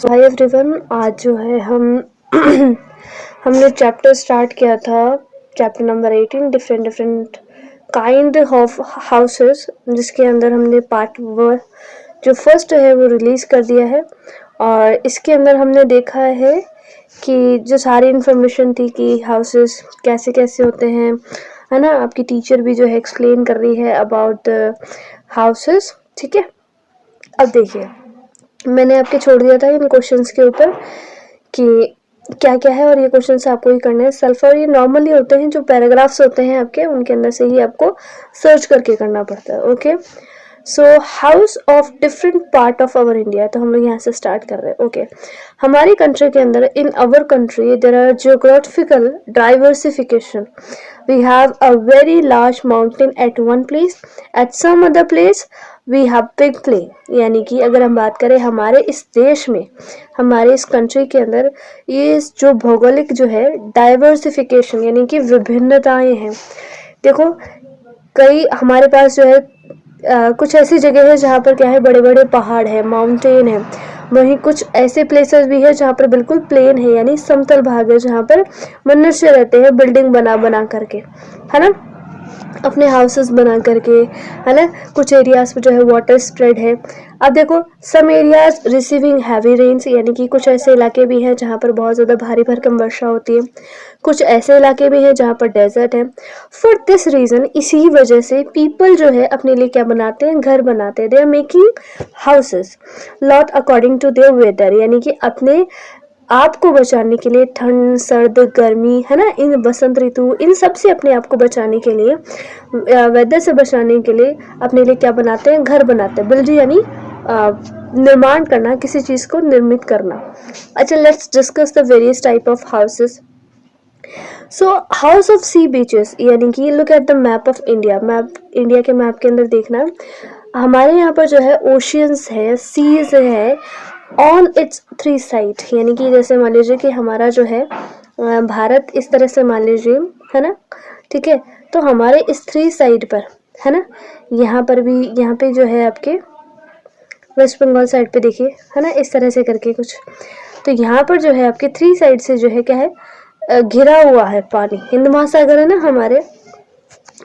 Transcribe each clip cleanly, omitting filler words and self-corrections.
Hi everyone, आज जो है हम हमने चैप्टर स्टार्ट किया था, chapter number 18, different kind of houses, जिसके अंदर हमने पार्ट वन जो फर्स्ट है वो रिलीज कर दिया है। और इसके अंदर हमने देखा है कि जो सारी इन्फॉर्मेशन थी कि हाउसेस कैसे कैसे होते हैं, है ना। आपकी टीचर भी जो है एक्सप्लेन कर रही है अबाउट द हाउसेस, ठीक है। अब देखिए, मैंने आपके छोड़ दिया था इन क्वेश्चंस के ऊपर कि क्या क्या है, और ये क्वेश्चंस आपको ही करने हैं सेल्फ। और ये नॉर्मली होते हैं, जो पैराग्राफ्स होते हैं आपके, उनके अंदर से ही आपको सर्च करके करना पड़ता है। Okay, so house of different part of our India, तो हम लोग यहाँ से स्टार्ट कर रहे हैं। ओके, हमारी कंट्री के अंदर, in our country there are geographical diversification. We have a very large mountain at one place, at some other place we have big plain. यानी कि अगर हम बात करें हमारे इस देश में, हमारे इस कंट्री के अंदर, ये जो भौगोलिक जो है डाइवर्सिफिकेशन यानी कि विभिन्नताएं हैं। देखो, कई हमारे पास जो है कुछ ऐसी जगह है जहाँ पर क्या है, बड़े बड़े पहाड़ है, माउंटेन है। वहीं कुछ ऐसे प्लेसेस भी है जहाँ पर बिल्कुल प्लेन है, यानी समतल भाग है, जहाँ पर मनुष्य रहते हैं बिल्डिंग बना बना करके, है ना, अपने हाउसेस बना करके, है ना। कुछ एरियाज पे जो है वाटर स्प्रेड है। अब देखो, some areas receiving heavy rains, यानी कि कुछ ऐसे इलाके भी हैं जहाँ पर बहुत ज़्यादा भारी भरकम वर्षा होती है। कुछ ऐसे इलाके भी हैं जहाँ पर डेजर्ट है। फॉर दिस रीज़न, इसी वजह से पीपल जो है अपने लिए क्या बनाते हैं, घर बनाते हैं। They are making houses lot according to their weather, यानी कि अपने आपको बचाने के लिए, ठंड, सर्द, गर्मी, है ना, इन बसंत ऋतु, इन सब से अपने आप को बचाने के लिए, वेदर से बचाने के लिए अपने लिए क्या बनाते हैं, घर बनाते हैं। बिल्ड यानी निर्माण करना, किसी चीज़ को निर्मित करना। अच्छा, let's discuss the various type of houses. So house of sea beaches, यानी कि look at the map of India. Map, India के मैप के अंदर देखना, हमारे यहाँ पर जो है ओशियंस है, सीज है ऑन इट्स थ्री साइड। यानी कि जैसे मान लीजिए कि हमारा जो है भारत इस तरह से मान लीजिए, है ना, ठीक है। तो हमारे इस थ्री साइड पर, है ना, यहाँ पर भी, यहाँ पे जो है आपके वेस्ट बंगाल साइड पे देखिए, है ना, इस तरह से करके कुछ। तो यहाँ पर जो है आपके थ्री साइड से जो है क्या है, घिरा हुआ है पानी, हिंद महासागर है ना हमारे।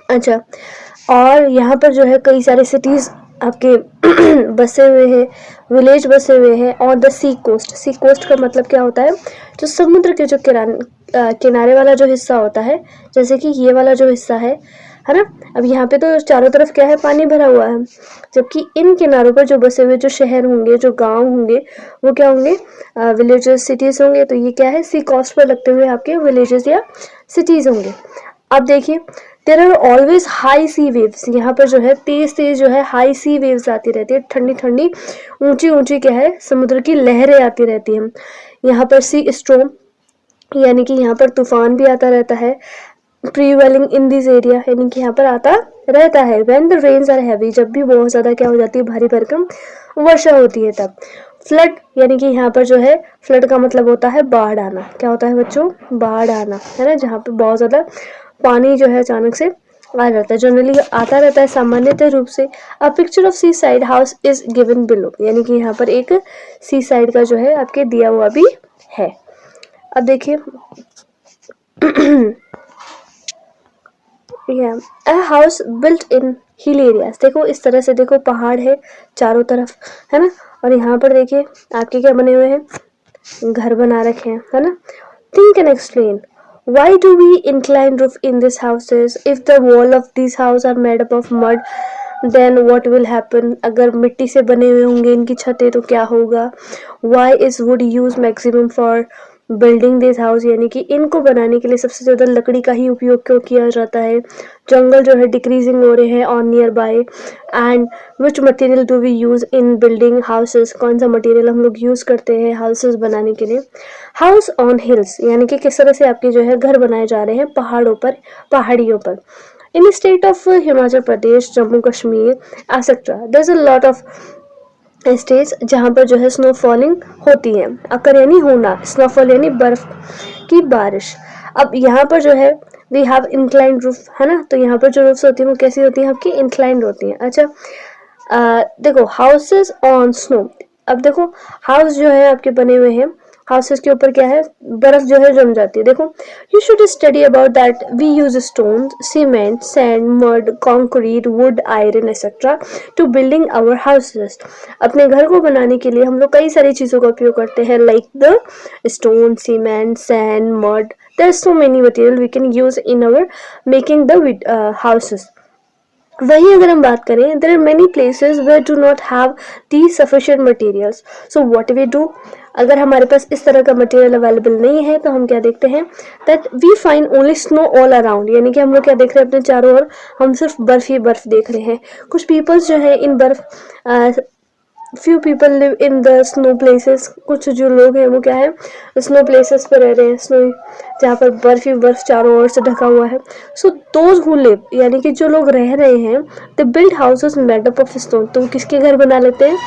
अच्छा, और यहाँ पर जो है कई सारे सिटीज़ आपके बसे हुए हैं, विलेज बसे हुए हैं on the sea coast. Sea coast का मतलब क्या होता है, जो समुद्र के जो किनारे वाला जो हिस्सा होता है, जैसे कि ये वाला जो हिस्सा है ना। अब यहाँ पे तो चारों तरफ क्या है, पानी भरा हुआ है, जबकि इन किनारों पर जो बसे हुए जो शहर होंगे, जो गांव होंगे, वो क्या होंगे, विलेजेस, सिटीज़ होंगे। तो ये क्या है, सी कोस्ट पर लगते हुए आपके विलेजेस या सिटीज़ होंगे। अब देखिए, there are always high sea waves. यहाँ पर जो है तेज तेज जो है हाई सी वेव्स आती रहती है, ठंडी ठंडी ऊंची ऊंची क्या है, समुद्र की लहरें आती रहती हैं। यहाँ पर सी स्टॉर्म, यानी कि यहाँ पर तूफान भी आता रहता है। प्रीवेलिंग इन दिस एरिया, यानी कि यहाँ पर आता रहता है। When the rains are heavy, जब भी बहुत ज़्यादा क्या हो जाती है, भारी भरकम वर्षा होती है तब। फ्लड, यानी कि यहाँ पर जो है फ्लड का मतलब होता है बाढ़ आना। क्या होता है बच्चों, बाढ़ आना, है ना, जहाँ पे बहुत ज़्यादा पानी जो है अचानक से आ जाता है, जनरली आता रहता है सामान्यतः रूप से। A picture of sea side house is given below, यानी कि यहाँ पर एक सी साइड का जो है आपके दिया हुआ भी है। अब देखिए, a house built in hill areas. देखो इस तरह से, देखो पहाड़ है चारों तरफ, है ना, और यहाँ पर देखिए आपके क्या बने हुए हैं, घर बना रखे हैं, है ना। Think and explain, why do we incline roof in these houses? If the wall of these houses are made up of mud, then what will happen? अगर मिट्टी से बने हुए होंगे इनकी छतें तो क्या होगा? Why is wood used maximum for building this house? यानी कि इनको बनाने के लिए सबसे ज़्यादा लकड़ी का ही उपयोग क्यों किया जाता है? जंगल जो है डिक्रीजिंग हो रहे हैं on near by. And which material do we use in building houses? कौन सा मटेरियल हम लोग यूज़ करते हैं हाउसेस बनाने के लिए? हाउस ऑन हिल्स, यानी कि किस तरह से आपके जो है घर बनाए जा रहे हैं पहाड़ों पर, पहाड़ियों पर। In state of Himachal Pradesh, Jammu Kashmir etcetera, there is a lot of states जहाँ पर जो है स्नोफॉलिंग होती है। अकर यानी होना, स्नोफॉल यानी बर्फ की बारिश। अब यहाँ पर जो है वी हैव इंक्लाइंड रूफ, है ना, तो यहाँ पर जो रूफ्स होती हैं वो कैसी होती हैं, आपकी इंक्लाइंड होती हैं। अच्छा, देखो हाउसेस ऑन स्नो, अब देखो हाउस जो है आपके बने हुए हैं, हाउसेस के ऊपर क्या है, बर्फ जो है जम जाती है। देखो, you should study about that we use stone, cement, sand, mud, concrete, wood, iron etcetera to building our houses. अपने घर को बनाने के लिए हम लोग कई सारी चीज़ों का उपयोग करते हैं, like the stone, cement, sand, mud, there are so many material we can use in our making the houses. वहीं अगर हम बात करें, there are many places where do not have the sufficient materials, so what we do, अगर हमारे पास इस तरह का मटेरियल अवेलेबल नहीं है तो हम क्या देखते हैं, that we find only snow all around, यानी कि हम लोग क्या देख रहे हैं अपने चारों ओर, हम सिर्फ बर्फ ही बर्फ देख रहे हैं। कुछ पीपल्स जो है इन बर्फ, few people live in the snow places, कुछ जो लोग हैं वो क्या है स्नो प्लेसेस पर रह रहे हैं, स्नो जहाँ पर बर्फ ही बर्फ चारों ओर से ढका हुआ है। सो दोज हु लिव, यानी कि जो लोग रह रहे हैं, they build houses made up of stone, तो किसके घर बना लेते हैं,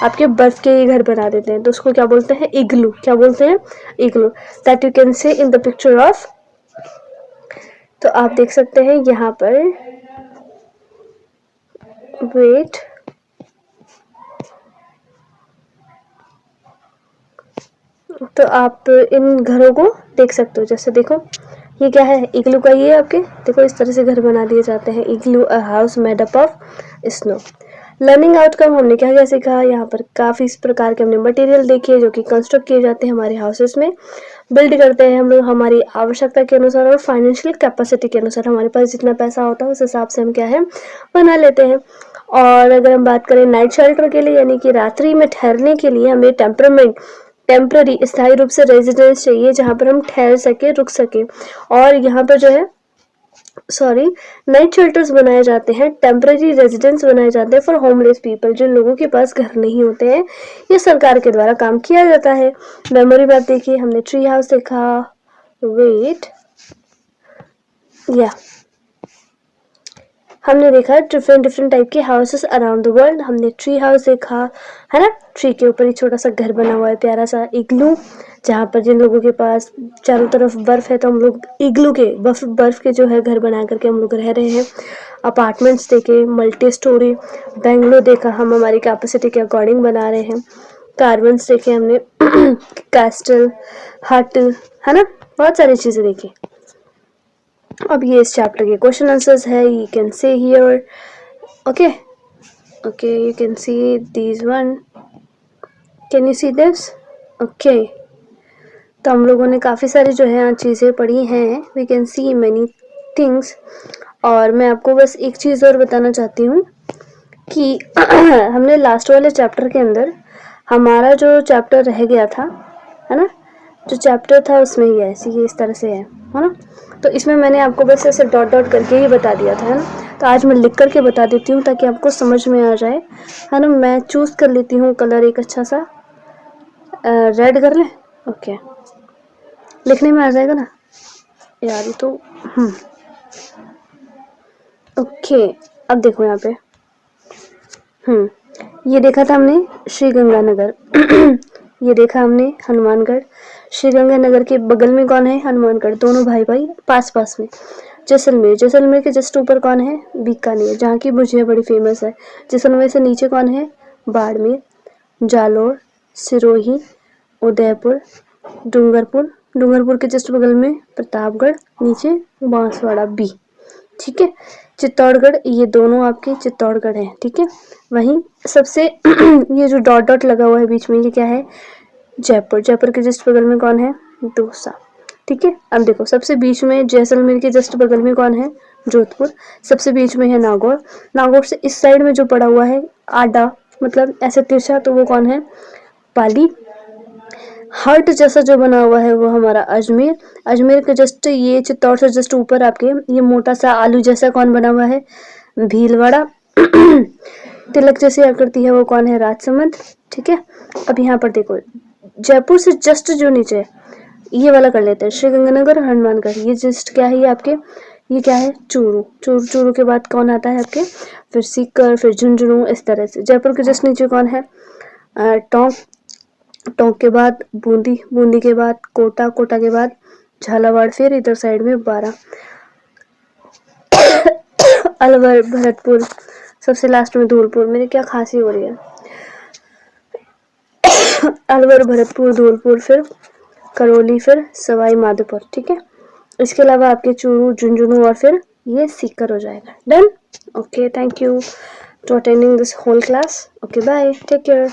आपके बर्फ के ही घर बना देते हैं, तो उसको क्या बोलते हैं, इग्लू। क्या बोलते हैं, igloo, that you can see in the picture of. तो आप देख सकते हैं यहाँ पर, वेट, तो आप इन घरों को देख सकते हो। जैसे देखो ये क्या है, इग्लू का, ये आपके देखो इस तरह से घर बना दिए जाते हैं, igloo a house made up of snow. Learning outcome हमने क्या क्या सीखा, यहाँ पर काफ़ी इस प्रकार के हमने मटेरियल देखे जो कि कंस्ट्रक्ट किए जाते हैं हमारे हाउसेस में, बिल्ड करते हैं हम लोग हमारी आवश्यकता के अनुसार और फाइनेंशियल कैपेसिटी के अनुसार, हमारे पास जितना पैसा होता है उस हिसाब से हम क्या है बना लेते हैं। और अगर हम बात करें नाइट शेल्टर के लिए, यानी कि रात्रि में ठहरने के लिए हमें टेम्पररी स्थायी रूप से रेजिडेंस चाहिए जहाँ पर हम ठहर सके, रुक सके। और यहाँ पर जो है नाइट शेल्टर्स बनाए जाते हैं, टेम्पररी रेजिडेंस बनाए जाते हैं फॉर होमलेस पीपल, जिन लोगों के पास घर नहीं होते हैं, ये सरकार के द्वारा काम किया जाता है। मेमोरी मैप देखिए, हमने ट्री हाउस देखा, वेट या हमने देखा डिफरेंट डिफरेंट टाइप के हाउसेस अराउंड द वर्ल्ड। हमने ट्री हाउस देखा है ना, ट्री के ऊपर एक छोटा सा घर बना हुआ है प्यारा सा, इग्लू, जहाँ पर जिन लोगों के पास चारों तरफ बर्फ है तो हम लोग इग्लू के बर्फ के जो है घर बना करके हम लोग रह रहे हैं। अपार्टमेंट्स देखे, मल्टी स्टोरी बेंगलो देखा, हम हमारी कैपेसिटी के अकॉर्डिंग बना रहे हैं। कार्बन्स देखे हमने कैस्टल, हट, है ना, बहुत सारी चीज़ें देखी। अब ये इस चैप्टर के क्वेश्चन आंसर्स है, you can say here, okay you can see this one, can you see this, okay. तो हम लोगों ने काफ़ी सारी जो है चीज़ें पढ़ी हैं, we can see many things. और मैं आपको बस एक चीज़ और बताना चाहती हूँ कि हमने लास्ट वाले चैप्टर के अंदर हमारा जो चैप्टर रह गया था, है ना, जो चैप्टर था उसमें ये ऐसी ये इस तरह से है ना, तो इसमें मैंने आपको बस ऐसे डॉट डॉट करके ही बता दिया था, है ना। तो आज मैं लिख करके बता देती हूँ ताकि आपको समझ में आ जाए, है ना। मैं चूज़ कर लेती हूँ कलर एक अच्छा सा, रेड कर लें, ओके, लिखने में आ जाएगा ना यार ये तो, ओके। अब देखो यहाँ पे, ये देखा था हमने श्री गंगानगर ये देखा हमने हनुमानगढ़, श्री गंगानगर के बगल में कौन है, हनुमानगढ़, दोनों भाई भाई पास पास में। जैसलमेर के जस्ट ऊपर कौन है, बीकानेर, जहाँ की भुजिया बड़ी फेमस है। जैसलमेर से नीचे कौन है, बाड़मेर, जालोर, सिरोही, उदयपुर, डूंगरपुर के जस्ट बगल में प्रतापगढ़, नीचे बांसवाड़ा बी, ठीक है। चित्तौड़गढ़, ये दोनों आपके चित्तौड़गढ़ हैं, ठीक है। वहीं सबसे ये जो डॉट डॉट लगा हुआ है बीच में, ये क्या है, जयपुर के जस्ट बगल में कौन है, दौसा, ठीक है। अब देखो सबसे बीच में जैसलमेर के जस्ट बगल में कौन है, जोधपुर, सबसे बीच में है नागौर से इस साइड में जो पड़ा हुआ है आडा, मतलब ऐसे तिरछा, तो वो कौन है, पाली। हार्ट जैसा जो बना हुआ है वो हमारा अजमेर के जस्ट ये चित्तौड़ से जस्ट ऊपर आपके ये मोटा सा आलू जैसा कौन बना हुआ है, भीलवाड़ा। तिलक जैसी आकृति है वो कौन है, राजसमंद, ठीक है। अब यहाँ पर देखो जयपुर से जस्ट जो नीचे ये वाला कर लेते हैं, श्री गंगानगर, हनुमानगढ़, ये जस्ट क्या है, ये आपके ये क्या है, चूरू के बाद कौन आता है आपके, फिर सीकर, फिर झुंझुनू, इस तरह से। जयपुर के जस्ट नीचे कौन है, टोंक के बाद बूंदी के बाद कोटा के बाद झालावाड़, फिर इधर साइड में 12 अलवर, भरतपुर, सबसे लास्ट में धौलपुर। मेरी क्या खांसी हो रही है, अलवर, भरतपुर, धौलपुर, फिर करौली, फिर सवाई माधोपुर। ठीक है, इसके अलावा आपके चूरू, झुंझुनू और फिर ये सीकर हो जाएगा। Done. Okay, thank you to attending this whole class. Okay, bye, take care.